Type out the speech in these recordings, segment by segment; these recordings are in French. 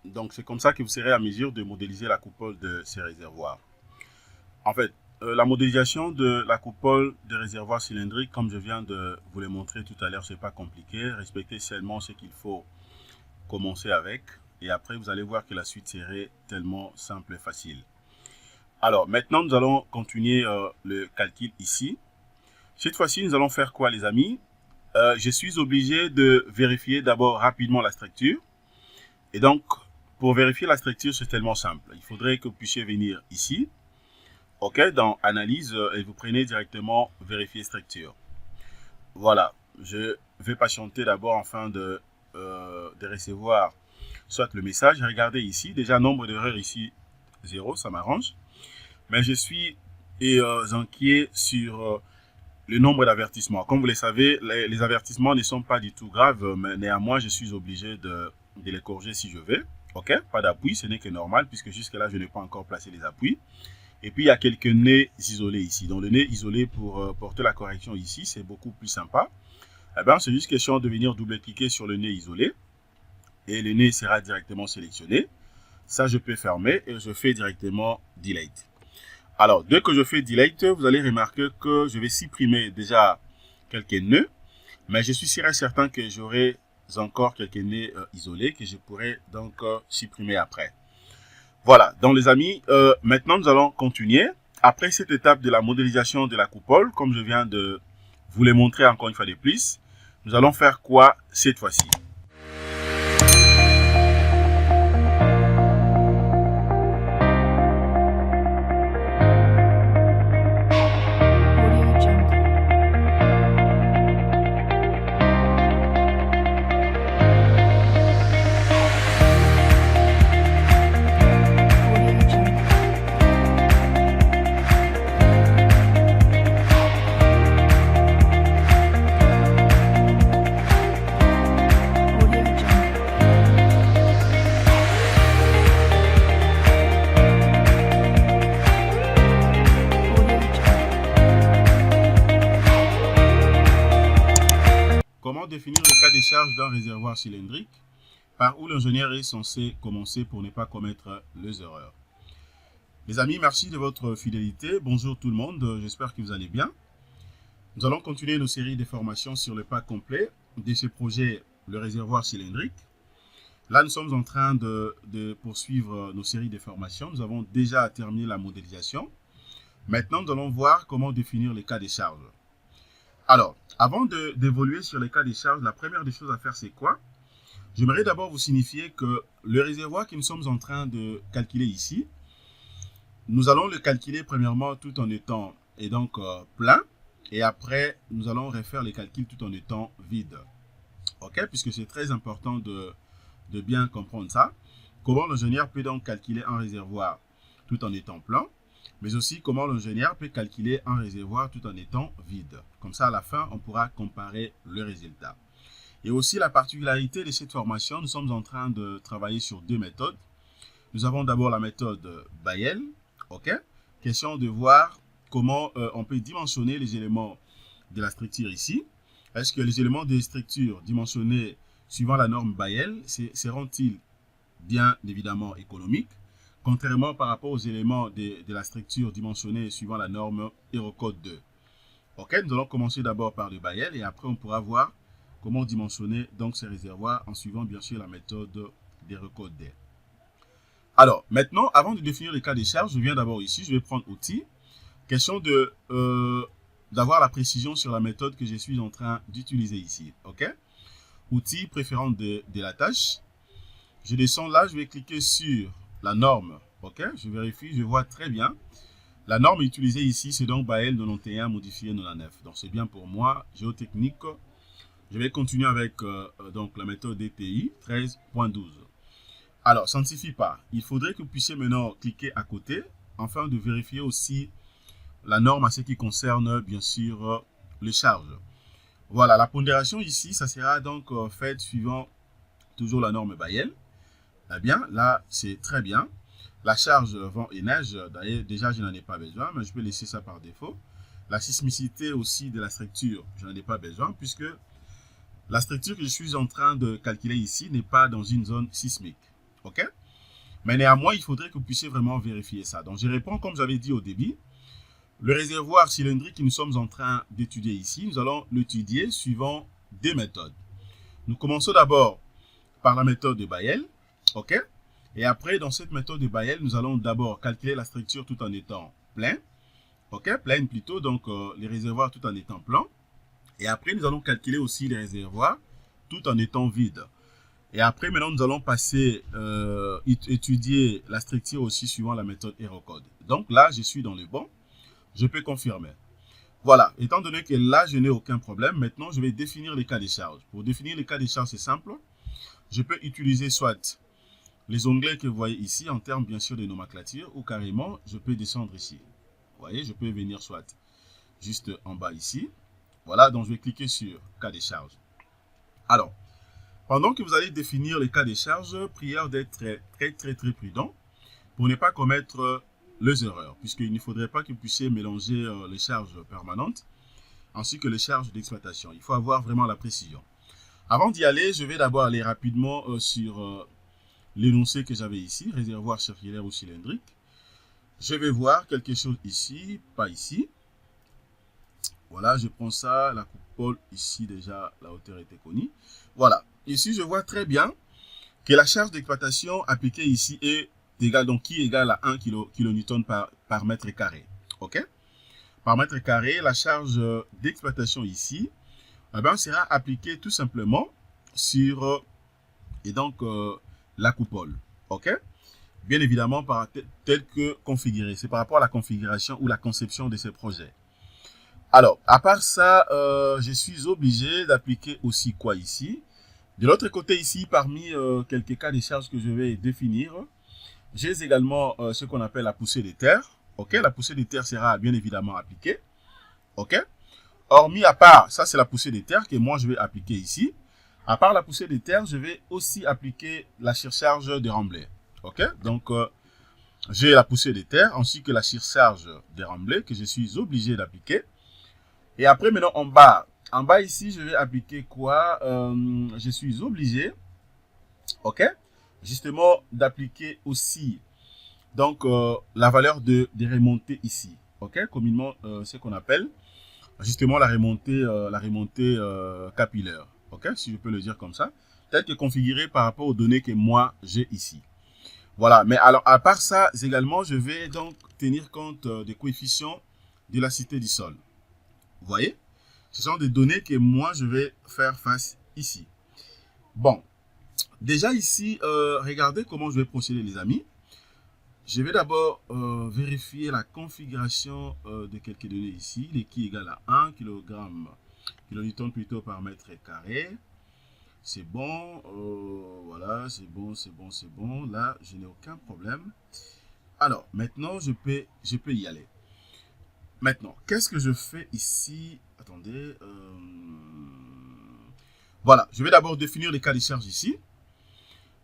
Donc, c'est comme ça que vous serez à mesure de modéliser la coupole de ces réservoirs. En fait, la modélisation de la coupole des réservoirs cylindriques, comme je viens de vous le montrer tout à l'heure, c'est pas compliqué. Respectez seulement ce qu'il faut commencer avec. Et après, vous allez voir que la suite serait tellement simple et facile. Alors, maintenant, nous allons continuer le calcul ici. Cette fois-ci, nous allons faire quoi, les amis? Je suis obligé de vérifier d'abord rapidement la structure. Et donc, pour vérifier la structure, c'est tellement simple. Il faudrait que vous puissiez venir ici. OK, dans Analyse, et vous prenez directement Vérifier structure. Voilà, je vais patienter d'abord afin de recevoir soit le message. Regardez ici, déjà nombre d'erreurs ici, 0, ça m'arrange. Mais je suis inquiet sur le nombre d'avertissements. Comme vous le savez, les avertissements ne sont pas du tout graves, mais néanmoins, je suis obligé de les corriger si je veux. OK, pas d'appui, ce n'est que normal, puisque jusque-là, je n'ai pas encore placé les appuis. Et puis, il y a quelques nez isolés ici. Donc, le nez isolé pour porter la correction ici, c'est beaucoup plus sympa. Eh bien, c'est juste question de venir double-cliquer sur le nez isolé. Et le nez sera directement sélectionné. Ça, je peux fermer et je fais directement Delete. Alors, dès que je fais Delete, vous allez remarquer que je vais supprimer déjà quelques nœuds. Mais je suis sûr et certain que j'aurai encore quelques nœuds isolés que je pourrai donc supprimer après. Voilà, donc les amis, maintenant nous allons continuer. Après cette étape de la modélisation de la coupole, comme je viens de vous le montrer encore une fois de plus, nous allons faire quoi cette fois-ci? Comment définir le cas de charge d'un réservoir cylindrique? Par où l'ingénieur est censé commencer pour ne pas commettre les erreurs? Les amis, merci de votre fidélité. Bonjour tout le monde, j'espère que vous allez bien. Nous allons continuer nos séries de formations sur le pack complet de ce projet, le réservoir cylindrique. Là, nous sommes en train de poursuivre nos séries de formations. Nous avons déjà terminé la modélisation. Maintenant, nous allons voir comment définir les cas de charge. Alors, avant d'évoluer sur les cas de charge, la première des choses à faire, c'est quoi? J'aimerais d'abord vous signifier que le réservoir que nous sommes en train de calculer ici, nous allons le calculer premièrement tout en étant plein. Et après, nous allons refaire les calculs tout en étant vide. OK? Puisque c'est très important de bien comprendre ça. Comment l'ingénieur peut donc calculer un réservoir tout en étant plein, mais aussi comment l'ingénieur peut calculer un réservoir tout en étant vide. Comme ça, à la fin, on pourra comparer le résultat. Et aussi, la particularité de cette formation, nous sommes en train de travailler sur deux méthodes. Nous avons d'abord la méthode Bayel. OK? Question de voir comment on peut dimensionner les éléments de la structure ici. Est-ce que les éléments de structure dimensionnés suivant la norme Bayel seront-ils bien évidemment économiques, contrairement par rapport aux éléments de la structure dimensionnée suivant la norme Eurocode 2. OK, nous allons commencer d'abord par le Bayel et après on pourra voir comment dimensionner donc ces réservoirs en suivant bien sûr la méthode d'Eurocode 2. Alors, maintenant, avant de définir les cas de charge, je viens d'abord ici, je vais prendre Outils. Question d'avoir la précision sur la méthode que je suis en train d'utiliser ici. OK? Outils, préférence de la tâche. Je descends là, je vais cliquer sur la norme. OK? Je vérifie, je vois très bien. La norme utilisée ici, c'est donc Bayel 91 modifié 99. Donc, c'est bien pour moi. Géotechnique. Je vais continuer avec donc la méthode DTI 13.12. Alors, ça ne suffit pas. Il faudrait que vous puissiez maintenant cliquer à côté afin de vérifier aussi la norme à ce qui concerne, bien sûr, les charges. Voilà, la pondération ici, ça sera donc faite suivant toujours la norme Bayel. Eh bien, là, c'est très bien. La charge vent et neige, d'ailleurs, déjà, je n'en ai pas besoin, mais je peux laisser ça par défaut. La sismicité aussi de la structure, je n'en ai pas besoin, puisque la structure que je suis en train de calculer ici n'est pas dans une zone sismique. OK? Mais néanmoins, il faudrait que vous puissiez vraiment vérifier ça. Donc, je réponds comme j'avais dit au début. Le réservoir cylindrique que nous sommes en train d'étudier ici, nous allons l'étudier suivant des méthodes. Nous commençons d'abord par la méthode de Bayes, OK? Et après, dans cette méthode de Bayes, nous allons d'abord calculer la structure tout en étant plein, OK? Pleine plutôt, donc les réservoirs tout en étant pleins. Et après, nous allons calculer aussi les réservoirs tout en étant vides. Et après, maintenant, nous allons passer, étudier la structure aussi suivant la méthode Aerocode. Donc là, je suis dans le bon. Je peux confirmer. Voilà, étant donné que là, je n'ai aucun problème, maintenant, je vais définir les cas de charge. Pour définir les cas de charge, c'est simple. Je peux utiliser soit les onglets que vous voyez ici, en termes bien sûr de nomenclature, ou carrément, je peux descendre ici. Vous voyez, je peux venir soit juste en bas ici. Voilà, donc je vais cliquer sur cas de charge. Alors, pendant que vous allez définir les cas de charge, prière d'être très prudent pour ne pas commettre les erreurs, puisqu'il ne faudrait pas que vous puissiez mélanger les charges permanentes ainsi que les charges d'exploitation. Il faut avoir vraiment la précision. Avant d'y aller, je vais d'abord aller rapidement sur l'énoncé que j'avais ici, réservoir circulaire ou cylindrique. Je vais voir quelque chose ici, pas ici. Voilà, je prends ça, la coupole ici déjà, la hauteur était connue. Voilà, ici je vois très bien que la charge d'exploitation appliquée ici est égale, donc qui est égale à 1 kN par mètre carré. OK? Par mètre carré, la charge d'exploitation ici eh bien, sera appliquée tout simplement sur la coupole. OK? Bien évidemment, tel que configuré. C'est par rapport à la configuration ou la conception de ces projets. Alors, à part ça, je suis obligé d'appliquer aussi quoi ici? De l'autre côté ici, parmi quelques cas de charge que je vais définir, j'ai également ce qu'on appelle la poussée des terres. OK, la poussée des terres sera bien évidemment appliquée. OK. Hormis à part, ça c'est la poussée des terres que moi je vais appliquer ici. À part la poussée des terres, je vais aussi appliquer la surcharge de remblai. OK, donc j'ai la poussée des terres ainsi que la surcharge de remblai que je suis obligé d'appliquer. Et après, maintenant, en bas ici, je vais appliquer quoi? Je suis obligé, OK, justement, d'appliquer aussi, donc, la valeur des remontées ici, OK, communément, ce qu'on appelle, justement, la remontée capillaire, OK, si je peux le dire comme ça, tel que configuré par rapport aux données que moi, j'ai ici. Voilà, mais alors, à part ça, également, je vais donc tenir compte des coefficients de l'acidité du sol. Vous voyez? Ce sont des données que moi, je vais faire face ici. Bon, déjà ici, regardez comment je vais procéder, les amis. Je vais d'abord vérifier la configuration de quelques données ici. Les qui égale à 1 kilonewton plutôt par mètre carré. C'est bon. Voilà, c'est bon. Là, je n'ai aucun problème. Alors, maintenant, je peux y aller. Maintenant, qu'est-ce que je fais ici? Attendez. Voilà, je vais d'abord définir les cas de charge ici.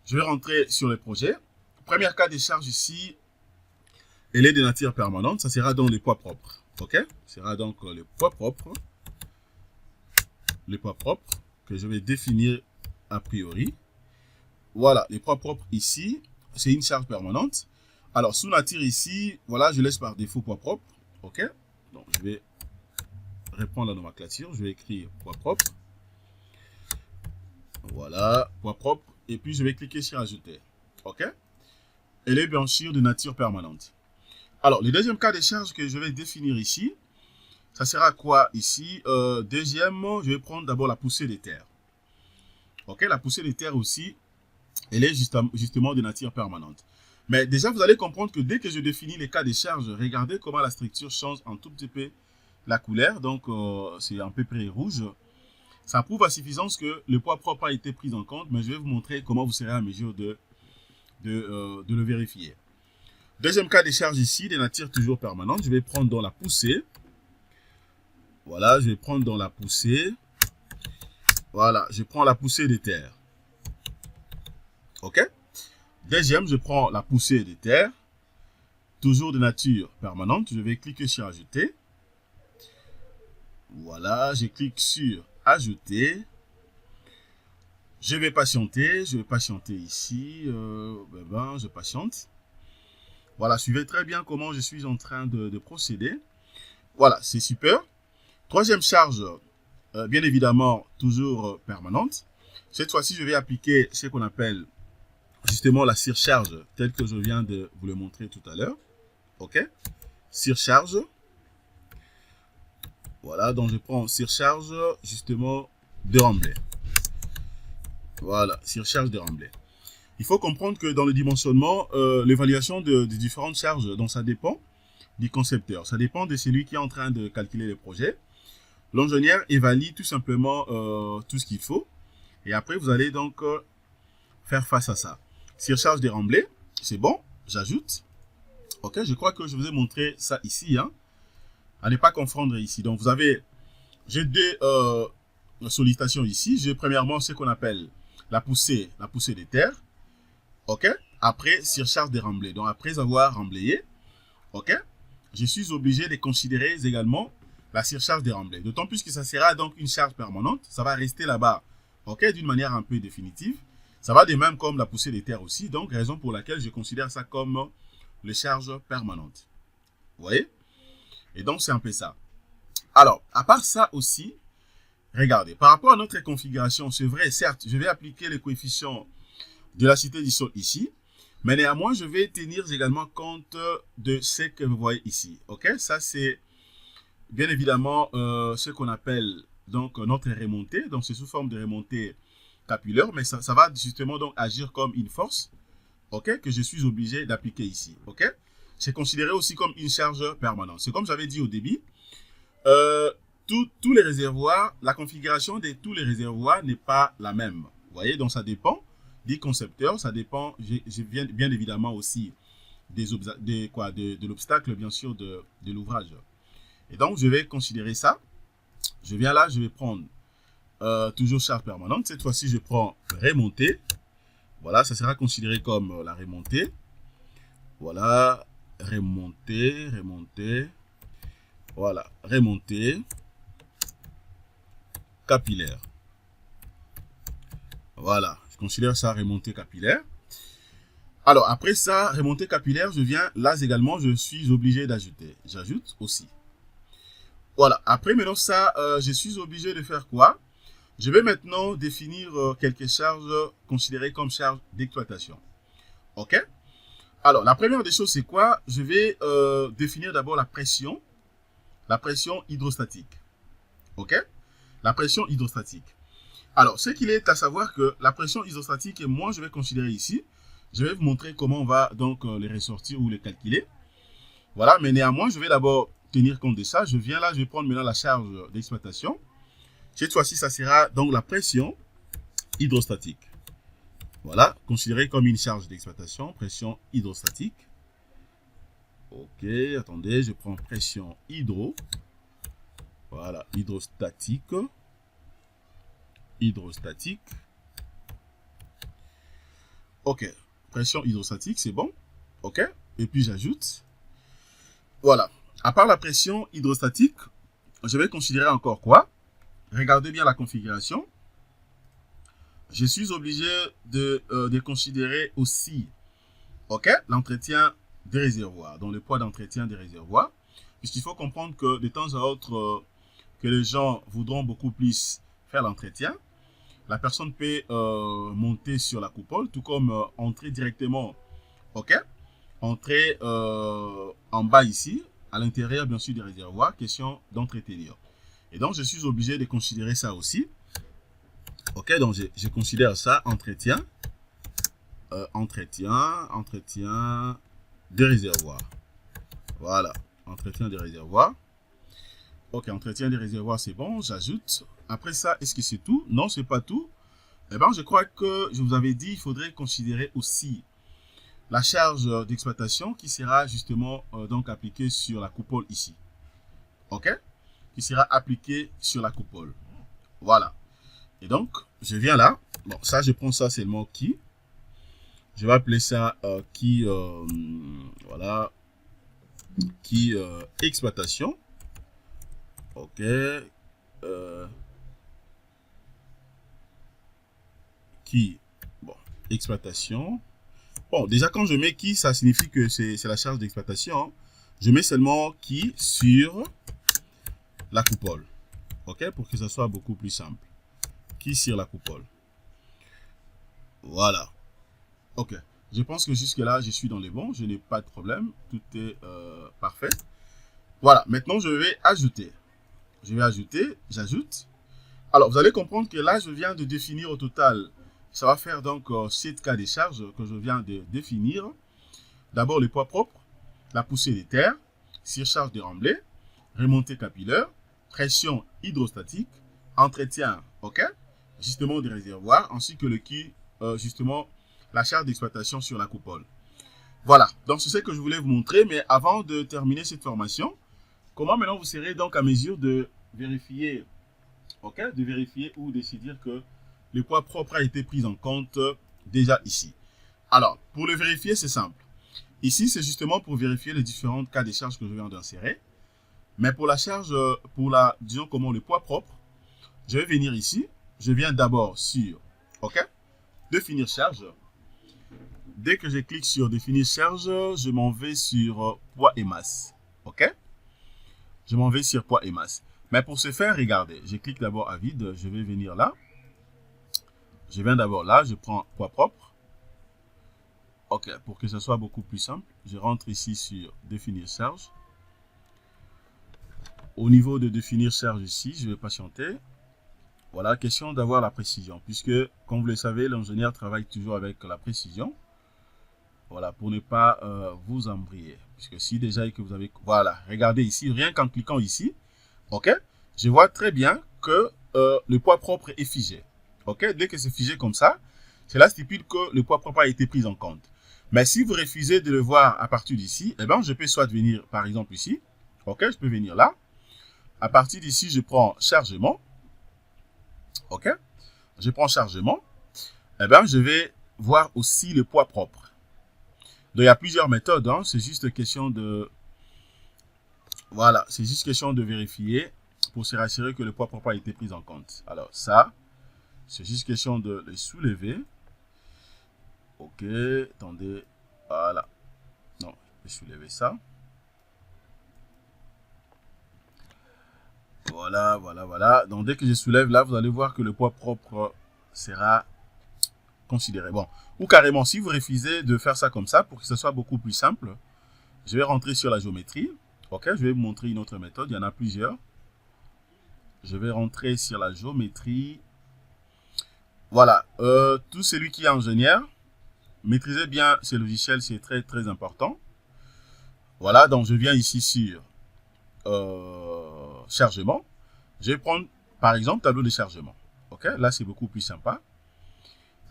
Je vais rentrer sur les projets. Premier cas de charge ici, elle est de nature permanente. Ça sera donc les poids propres. OK? Ce sera donc les poids propres. Les poids propres que je vais définir a priori. Voilà, les poids propres ici, c'est une charge permanente. Alors, sous nature ici, voilà, je laisse par défaut poids propre. OK? Donc, je vais reprendre la nomenclature. Je vais écrire poids propre. Voilà, poids propre. Et puis, je vais cliquer sur ajouter. OK? Elle est bien sûr de nature permanente. Alors, le deuxième cas de charge que je vais définir ici, ça sera quoi ici? Deuxième, je vais prendre d'abord la poussée des terres. OK? La poussée des terres aussi, elle est justement de nature permanente. Mais déjà, vous allez comprendre que dès que je définis les cas de charge, regardez comment la structure change un tout petit peu la couleur. Donc, c'est un peu près rouge. Ça prouve à suffisance que le poids propre a été pris en compte, mais je vais vous montrer comment vous serez à mesure de le vérifier. Deuxième cas de charge ici, de nature toujours permanente. Je vais prendre dans la poussée. Voilà, je vais prendre dans la poussée. Voilà, je prends la poussée des terres. OK? Deuxième, je prends la poussée des terres. Toujours de nature permanente. Je vais cliquer sur ajouter. Voilà, je clique sur ajouter. Je vais patienter ici. Je patiente. Voilà, suivez très bien comment je suis en train de procéder. Voilà, c'est super. Troisième charge, bien évidemment, toujours permanente. Cette fois-ci, je vais appliquer ce qu'on appelle justement la surcharge, telle que je viens de vous le montrer tout à l'heure. OK? Surcharge. Voilà, donc je prends surcharge justement de remblai. Voilà, surcharge de remblai. Il faut comprendre que dans le dimensionnement, l'évaluation des différentes charges, donc ça dépend du concepteur. Ça dépend de celui qui est en train de calculer le projet. L'ingénieur évalue tout simplement tout ce qu'il faut. Et après, vous allez donc faire face à ça. Surcharge de remblai, c'est bon, j'ajoute. Ok, je crois que je vous ai montré ça ici. Hein. À ne pas confondre ici. Donc, j'ai deux sollicitations ici. J'ai premièrement ce qu'on appelle la poussée des terres. OK? Après, surcharge de remblai. Donc, après avoir remblayé, OK? Je suis obligé de considérer également la surcharge de remblai. D'autant plus que ça sera donc une charge permanente. Ça va rester là-bas, OK? D'une manière un peu définitive. Ça va de même comme la poussée des terres aussi. Donc, raison pour laquelle je considère ça comme les charges permanentes. Vous voyez? Et donc, c'est un peu ça. Alors, à part ça aussi, regardez, par rapport à notre configuration, c'est vrai, certes, je vais appliquer les coefficients de la cité du sol ici, mais néanmoins, je vais tenir également compte de ce que vous voyez ici. OK? Ça, c'est bien évidemment ce qu'on appelle donc notre remontée. Donc, c'est sous forme de remontée capillaire, mais ça va justement donc agir comme une force, OK, que je suis obligé d'appliquer ici. OK? C'est considéré aussi comme une charge permanente. C'est comme j'avais dit au début, tous les réservoirs, la configuration de tous les réservoirs n'est pas la même. Vous voyez, donc ça dépend des concepteurs, ça dépend bien évidemment aussi de l'obstacle, bien sûr, de l'ouvrage. Et donc, je vais considérer ça. Je viens là, je vais prendre toujours charge permanente. Cette fois-ci, je prends remontée. Voilà, ça sera considéré comme la remontée. Voilà, remontée. Voilà, remontée capillaire. Voilà, je considère ça remontée capillaire. Alors, après ça, remontée capillaire, je viens là également, je suis obligé d'ajouter. J'ajoute aussi. Voilà, après maintenant ça, je suis obligé de faire quoi? Je vais maintenant définir quelques charges considérées comme charges d'exploitation. OK? Alors, la première des choses, c'est quoi? Je vais définir d'abord la pression hydrostatique. OK? La pression hydrostatique. Alors, ce qu'il est à savoir que la pression hydrostatique, moi, je vais considérer ici. Je vais vous montrer comment on va donc les ressortir ou les calculer. Voilà, mais néanmoins, je vais d'abord tenir compte de ça. Je viens là, je vais prendre maintenant la charge d'exploitation. Cette fois-ci, ça sera donc la pression hydrostatique. Voilà, considérée comme une charge d'exploitation, pression hydrostatique. Ok, attendez, je prends pression hydro. Voilà, hydrostatique. Ok, pression hydrostatique, c'est bon. Ok, et puis j'ajoute. Voilà, à part la pression hydrostatique, je vais considérer encore quoi? Regardez bien la configuration. Je suis obligé de considérer aussi, ok, l'entretien des réservoirs, donc le poids d'entretien des réservoirs, puisqu'il faut comprendre que de temps à autre, que les gens voudront beaucoup plus faire l'entretien. La personne peut monter sur la coupole, tout comme entrer directement, ok, entrer en bas ici, à l'intérieur bien sûr des réservoirs, question d'entretenir. Et donc je suis obligé de considérer ça aussi. Ok, donc je considère ça entretien des réservoirs. Voilà, entretien des réservoirs. Ok, entretien des réservoirs, c'est bon, j'ajoute. Après ça, est-ce que c'est tout? Non, c'est pas tout. Eh bien, je crois que je vous avais dit, il faudrait considérer aussi la charge d'exploitation qui sera justement donc appliquée sur la coupole ici. Ok? Qui sera appliquée sur la coupole. Voilà. Et donc, je viens là. Bon, ça, je prends ça, c'est le mot qui. Je vais appeler ça qui, voilà, qui exploitation. Ok. qui, bon, exploitation. Bon, déjà quand je mets qui, ça signifie que c'est la charge d'exploitation. Hein. Je mets seulement qui sur la coupole. Ok, pour que ça soit beaucoup plus simple. Qui sur la coupole. Voilà. Ok. Je pense que jusque là, je suis dans les bons. Je n'ai pas de problème. Tout est parfait. Voilà. Maintenant, je vais ajouter. Je vais ajouter. J'ajoute. Alors, vous allez comprendre que là, je viens de définir au total. Ça va faire donc 7 cas de charge que je viens de définir. D'abord, le poids propre, la poussée des terres, surcharge de remblai, remontée capillaire, pression hydrostatique, entretien, ok, justement des réservoirs, ainsi que le qui, justement, la charge d'exploitation sur la coupole. Voilà, donc c'est ce que je voulais vous montrer, mais avant de terminer cette formation, comment maintenant vous serez donc à mesure de vérifier, ok, de vérifier ou de se dire que le poids propre a été pris en compte déjà ici. Alors, pour le vérifier, c'est simple. Ici, c'est justement pour vérifier les différents cas de charge que je viens d'insérer. Mais pour la charge, disons comment le poids propre, je vais venir ici. Je viens d'abord sur, ok, définir charge. Dès que je clique sur définir charge, je m'en vais sur poids et masse. Ok? Je m'en vais sur poids et masse. Mais pour ce faire, regardez, je clique d'abord à vide. Je vais venir là. Je viens d'abord là. Je prends poids propre. Ok, pour que ce soit beaucoup plus simple, je rentre ici sur définir charge. Au niveau de définir charge ici, je vais patienter. Voilà, question d'avoir la précision. Puisque, comme vous le savez, l'ingénieur travaille toujours avec la précision. Voilà, pour ne pas vous embrouiller. Puisque si déjà que vous avez... Voilà, regardez ici, rien qu'en cliquant ici, ok, je vois très bien que le poids propre est figé. Ok, dès que c'est figé comme ça, cela stipule que le poids propre a été pris en compte. Mais si vous refusez de le voir à partir d'ici, eh bien, je peux soit venir, par exemple, ici. Ok, je peux venir là. À partir d'ici, je prends chargement. Ok, je prends chargement. Eh bien, je vais voir aussi le poids propre. Donc, il y a plusieurs méthodes. Hein. C'est juste question de... Voilà, c'est juste question de vérifier pour se rassurer que le poids propre a été pris en compte. Alors, ça, c'est juste question de le soulever. Ok, attendez. Voilà. Non, je vais soulever ça. Voilà, voilà, voilà. Donc, dès que je soulève là, vous allez voir que le poids propre sera considéré. Bon, ou carrément, si vous refusez de faire ça comme ça, pour que ce soit beaucoup plus simple, je vais rentrer sur la géométrie. Ok, je vais vous montrer une autre méthode. Il y en a plusieurs. Je vais rentrer sur la géométrie. Voilà. Tout celui qui est ingénieur, maîtrisez bien ces logiciels, c'est très, très important. Voilà, donc je viens ici sur chargement. Je vais prendre, par exemple, tableau de chargement. Ok, là, c'est beaucoup plus sympa.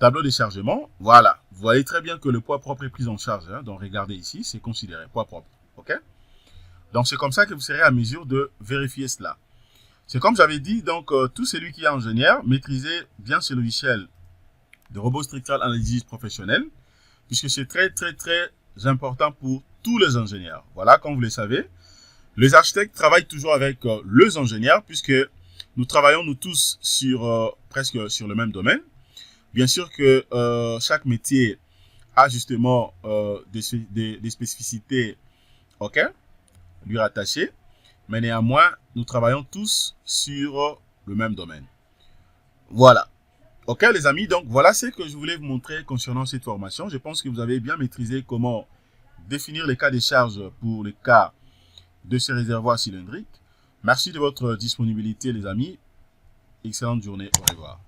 Tableau de chargement, voilà. Vous voyez très bien que le poids propre est pris en charge. Hein. Donc, regardez ici, c'est considéré poids propre. Ok. Donc, c'est comme ça que vous serez à mesure de vérifier cela. C'est comme j'avais dit, donc, tout celui qui est ingénieur, maîtrisez bien ce logiciel de robot structural analysis professionnel, puisque c'est très, très, très important pour tous les ingénieurs. Voilà, comme vous le savez, les architectes travaillent toujours avec les ingénieurs, puisque nous travaillons, nous tous, presque sur le même domaine. Bien sûr que chaque métier a justement des spécificités, ok, lui rattachées, mais néanmoins, nous travaillons tous sur le même domaine. Voilà. Ok, les amis, donc voilà ce que je voulais vous montrer concernant cette formation. Je pense que vous avez bien maîtrisé comment définir les cas de charge pour les cas de ces réservoirs cylindriques. Merci de votre disponibilité, les amis. Excellente journée. Au revoir.